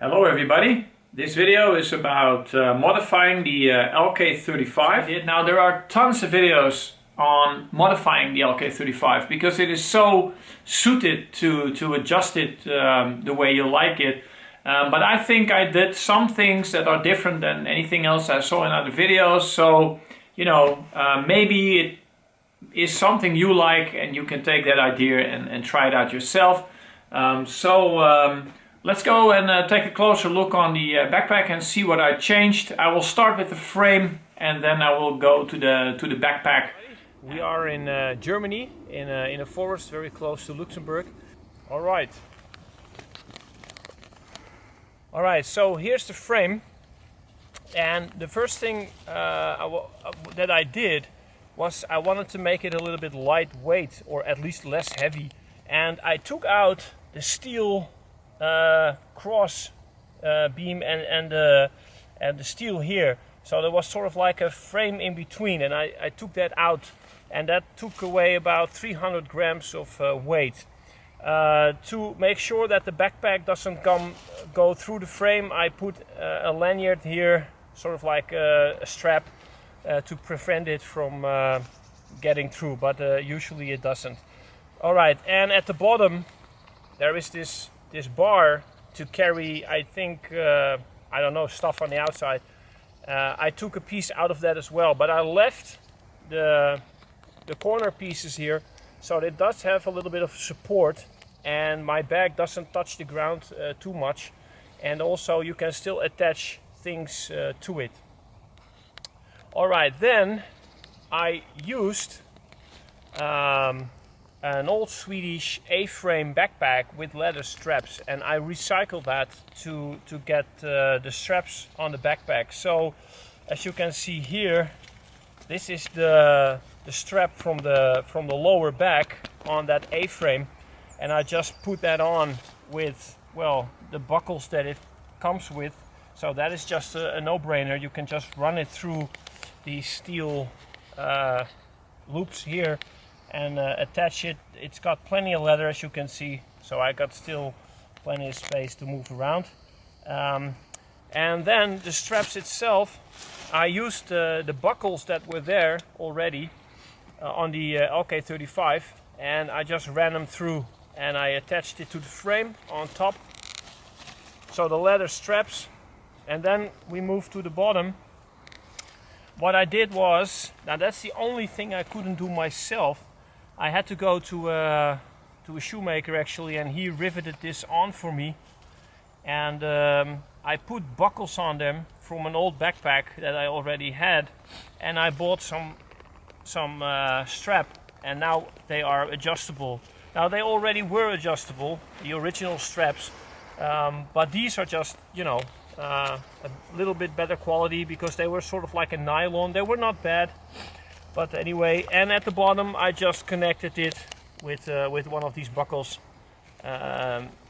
Hello everybody, this video is about modifying the LK35. Now there are tons of videos on modifying the LK35 because it is so suited to adjust it the way you like it. But I think I did some things that are different than anything else I saw in other videos. So, you know, maybe it is something you like and you can take that idea and try it out yourself. Let's go and take a closer look on the backpack and see what I changed. I will start with the frame and then I will go to the backpack. We are in Germany, in a forest very close to Luxembourg. All right, so here's the frame. And the first thing that I did was I wanted to make it a little bit lightweight, or at least less heavy. And I took out the steel cross beam and the steel here, so there was sort of like a frame in between, and I took that out, and that took away about 300 grams of weight. To make sure that the backpack doesn't go through the frame, I put a lanyard here, sort of like a strap, to prevent it from getting through, but usually it doesn't. All right, and at the bottom there is this bar to carry, I think, I don't know, stuff on the outside. I took a piece out of that as well, but I left the corner pieces here, so it does have a little bit of support and my bag doesn't touch the ground too much, and also you can still attach things to it. Alright, then I used an old Swedish A-frame backpack with leather straps, and I recycled that to get the straps on the backpack. So as you can see here, this is the strap from the lower back on that A-frame, and I just put that on with, well, the buckles that it comes with. So that is just a no-brainer. You can just run it through these steel loops here and attach it. It's got plenty of leather, as you can see, so I got still plenty of space to move around. And then the straps itself, I used the buckles that were there already on the LK35, and I just ran them through and I attached it to the frame on top. So the leather straps, and then we moved to the bottom. What I did was, now that's the only thing I couldn't do myself. I had to go to a shoemaker actually, and he riveted this on for me. And I put buckles on them from an old backpack that I already had, and I bought some strap, and now they are adjustable. Now they already were adjustable, the original straps, but these are just, you know, a little bit better quality because they were sort of like a nylon. They were not bad. But anyway, and at the bottom I just connected it with one of these buckles.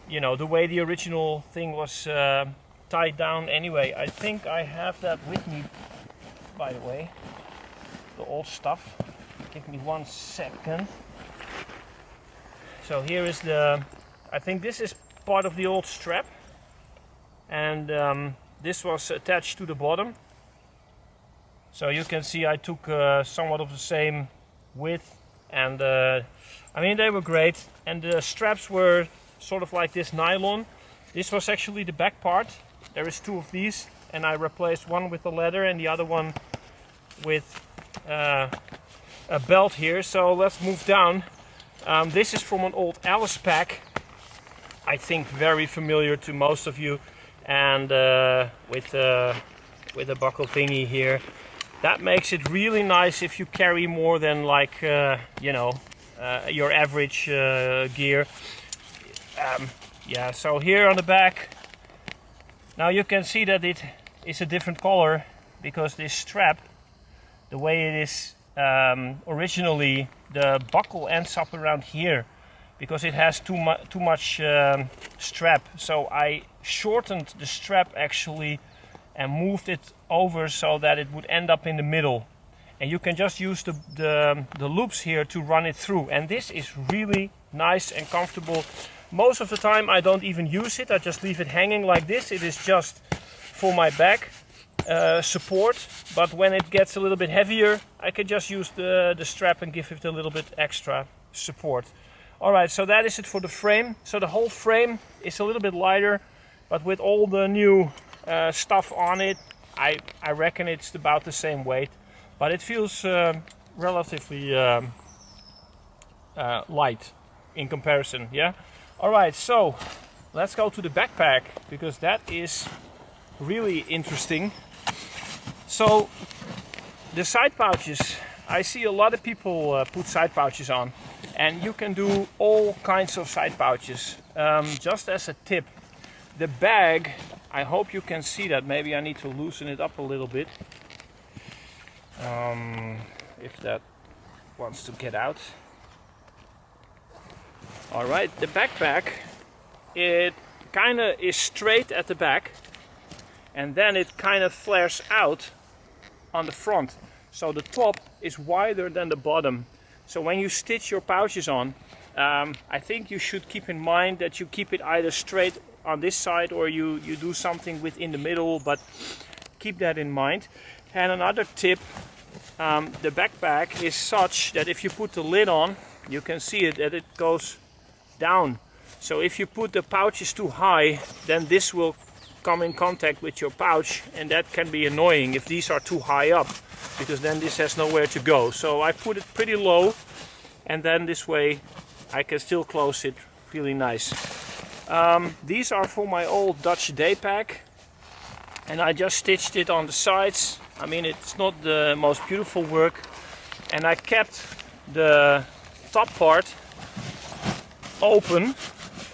You know, the way the original thing was tied down anyway. I think I have that with me, by the way, the old stuff. Give me 1 second. So here is I think this is part of the old strap, and this was attached to the bottom. So you can see I took somewhat of the same width, and I mean, they were great. And the straps were sort of like this nylon. This was actually the back part. There is 2 of these, and I replaced one with the leather and the other one with a belt here. So let's move down. This is from an old Alice pack, I think very familiar to most of you, and with a buckle thingy here. That makes it really nice if you carry more than, like, you know, your average gear. Yeah, so here on the back, now you can see that it is a different color because this strap, the way it is originally, the buckle ends up around here because it has too much strap. So I shortened the strap actually and moved it over so that it would end up in the middle, and you can just use the loops here to run it through, and this is really nice and comfortable. Most of the time I don't even use it, I just leave it hanging like this. It is just for my back support, but when it gets a little bit heavier I can just use the strap and give it a little bit extra support. Alright, so that is it for the frame. So the whole frame is a little bit lighter, but with all the new stuff on it, I reckon it's about the same weight, but it feels relatively light in comparison, yeah? Alright, so let's go to the backpack, because that is really interesting. So the side pouches, I see a lot of people put side pouches on, and you can do all kinds of side pouches. Just as a tip, the bag, I hope you can see that, maybe I need to loosen it up a little bit, if that wants to get out. Alright, the backpack, it kind of is straight at the back, and then it kind of flares out on the front. So the top is wider than the bottom. So when you stitch your pouches on, I think you should keep in mind that you keep it either straight on this side or you do something within the middle, but keep that in mind. And another tip, the backpack is such that if you put the lid on, you can see it that it goes down. So if you put the pouches too high, then this will come in contact with your pouch, and that can be annoying if these are too high up, because then this has nowhere to go. So I put it pretty low, and then this way I can still close it really nice. These are for my old Dutch day pack, and I just stitched it on the sides. I mean, it's not the most beautiful work, and I kept the top part open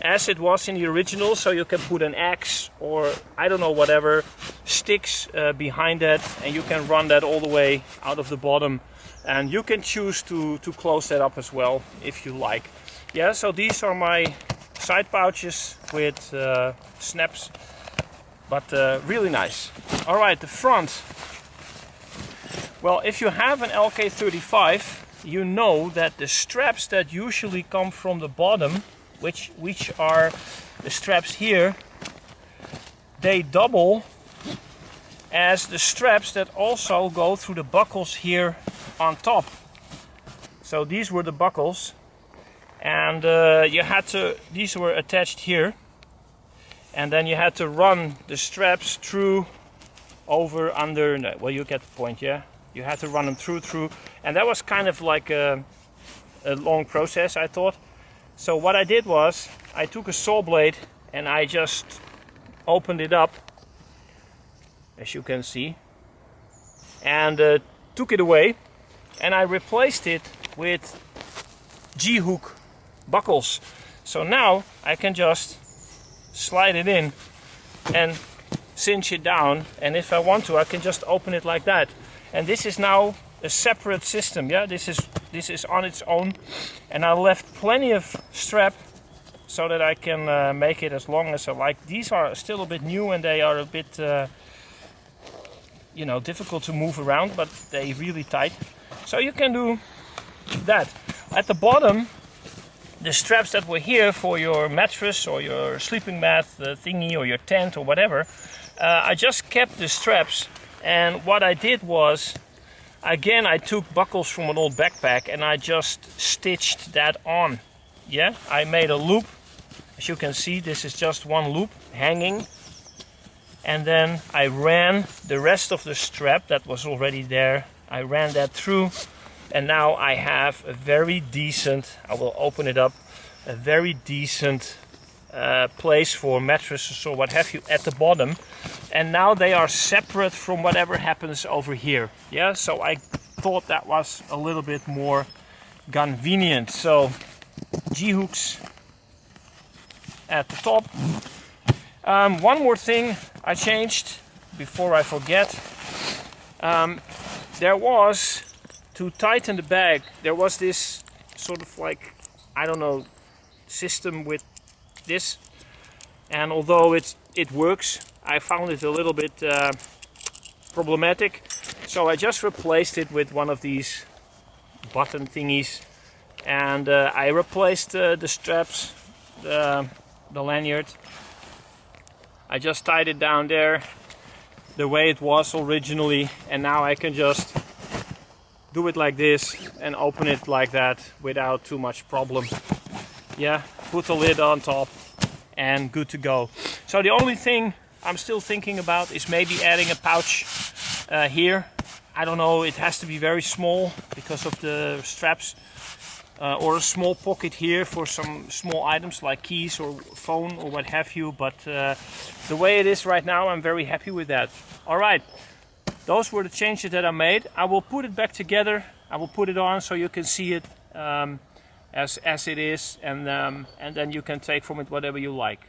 as it was in the original, so you can put an axe or I don't know, whatever sticks behind that, and you can run that all the way out of the bottom, and you can choose to close that up as well if you like. Yeah, so these are my side pouches with snaps, but really nice. Alright, the front. Well, if you have an LK35, you know that the straps that usually come from the bottom, which are the straps here, they double as the straps that also go through the buckles here on top. So these were the buckles, and these were attached here, and then you had to run the straps through, over, under, well, you get the point, yeah? You had to run them through, and that was kind of like a long process, I thought. So what I did was, I took a saw blade and I just opened it up, as you can see, and took it away, and I replaced it with G-hook buckles. So now I can just slide it in and cinch it down, and if I want to I can just open it like that. And this is now a separate system, yeah? This is on its own, and I left plenty of strap so that I can make it as long as I like. These are still a bit new, and they are a bit you know, difficult to move around, but they really tight. So you can do that. At the bottom, the straps that were here for your mattress or your sleeping mat thingy or your tent or whatever, I just kept the straps, and what I did was, again, I took buckles from an old backpack and I just stitched that on. Yeah, I made a loop. As you can see, this is just one loop hanging, and then I ran the rest of the strap that was already there, I ran that through, and now I have a very decent, I will open it up, a very decent place for mattresses or what have you at the bottom. And now they are separate from whatever happens over here. Yeah, so I thought that was a little bit more convenient. So G-hooks at the top. One more thing I changed before I forget. There was, to tighten the bag, there was this sort of like, I don't know, system with this, and although it works, I found it a little bit problematic, so I just replaced it with one of these button thingies, and I replaced the straps the lanyard. I just tied it down there the way it was originally, and now I can just do it like this and open it like that without too much problem. Yeah, put the lid on top and good to go. So the only thing I'm still thinking about is maybe adding a pouch here. I don't know, it has to be very small because of the straps, or a small pocket here for some small items like keys or phone or what have you, but the way it is right now, I'm very happy with that. Alright, those were the changes that I made. I will put it back together, I will put it on so you can see it as it is, and then you can take from it whatever you like.